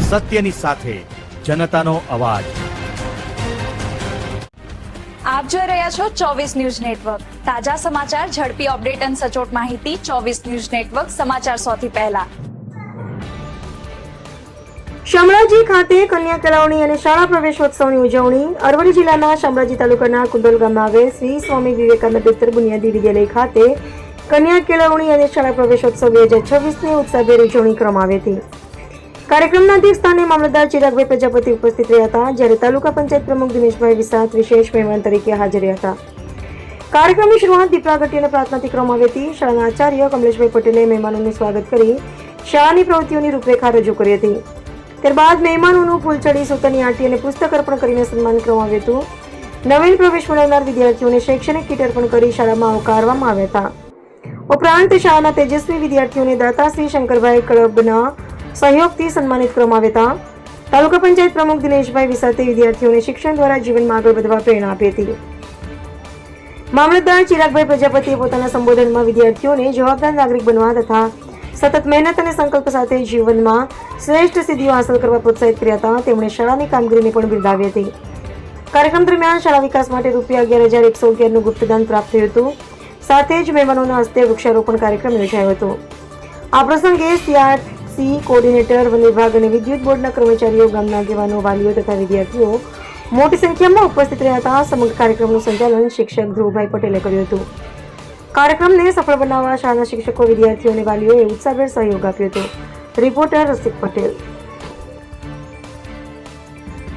સત્યની સાથે જનતાનો અવાજ। આપ જોઈ રહ્યા છો 24 ન્યૂઝ નેટવર્ક। તાજા સમાચાર, ઝડપી અપડેટ અને સચોટ માહિતી 24 ન્યૂઝ નેટવર્ક સમાચાર સૌથી પહેલા। શામળાજી ખાતે કન્યા કેળવણી અને શાળા પ્રવેશોત્સવની ઉજવણી। અરવલ્લી જિલ્લાના શામળાજી તાલુકાના કુંડોલ ગામમાં આવેલ શ્રી સ્વામી વિવેકાનંદ ઉત્તર બુનિયાદી વિદ્યાલય ખાતે કન્યા કેળવણી અને શાળા પ્રવેશોત્સવ 2026ની ઉત્સાહભેર ઉજવણી કરવામાં આવી હતી। કાર્યક્રમના અધ્યક્ષ સ્થાને મામલતદાર ચિરાગભાઈ પ્રજાપતિ ઉપસ્થિત રહ્યા હતા, જ્યારે તાલુકા પંચાયત પ્રમુખ દિનેશભાઈ વિસાત વિશેષ મહેમાન તરીકે હાજર રહ્યા હતા। કાર્યક્રમની શરૂઆત દીપ પ્રાગટ્ય અને પ્રાર્થનાથી કરવામાં આવી હતી। શાળાના આચાર્ય કમલેશભાઈ પટેલે મહેમાનોનું સ્વાગત કરી શાળાની પ્રવૃત્તિઓની રૂપરેખા રજૂ કરી હતી। ત્યારબાદ મહેમાનોનું ફૂલ ચડી સૂતરની આંટી અને પુસ્તક અર્પણ કરીને સન્માન કરવામાં આવ્યું હતું। નવીન પ્રવેશ મેળવનાર વિદ્યાર્થીઓને શૈક્ષણિક કીટ અર્પણ કરી શાળામાં આવકારવામાં આવ્યા હતા। ઉપરાંત શાળાના તેજસ્વી વિદ્યાર્થીઓને દાતા શ્રી શંકરભાઈ ક્લબના સહયોગથી સન્માનિત કરવામાં આવ્યા હતા। તાલુકા પંચાયત પ્રમુખ દિનેશભાઈ વિસાતે વિદ્યાર્થીઓને શિક્ષણ દ્વારા જીવનમાં આગળ વધવા પ્રેરણા આપી હતી। મામલતદાર ચિરાગભાઈ પ્રજાપતિએ પોતાના સંબોધનમાં વિદ્યાર્થીઓને જવાબદાર નાગરિક બનવા તથા સતત મહેનત અને સંકલ્પ સાથે જીવનમાં શ્રેષ્ઠ સિદ્ધિઓ હાંસલ કરવા પ્રોત્સાહિત કર્યા હતા। તેમણે શાળાની કામગીરીને પણ બિરદાવી હતી। કાર્યક્રમ દરમિયાન શાળા વિકાસ માટે ₹11,111નું ગુપ્તદાન પ્રાપ્ત થયું હતું। સાથે જ મહેમાનોના હસ્તે વૃક્ષારોપણ કાર્યક્રમ યોજાયો હતો। આ પ્રસંગે CRC કોઓર્ડિનેટર, વન વિભાગ અને વિદ્યુત બોર્ડના કર્મચારીઓ, ગામના આગેવાનો, વાલીઓ તથા વિદ્યાર્થીઓ મોટી સંખ્યામાં ઉપસ્થિત રહ્યા હતા। સમગ્ર કાર્યક્રમનું સંચાલન શિક્ષક ધ્રુવભાઈ પટેલે કર્યું હતું। કાર્યક્રમને સફળ બનાવવા શાળાના શિક્ષકો, વિદ્યાર્થીઓ અને વાલીઓએ ઉત્સાહભેર સહયોગ આપ્યો હતો। રિપોર્ટર રસિક પટેલ।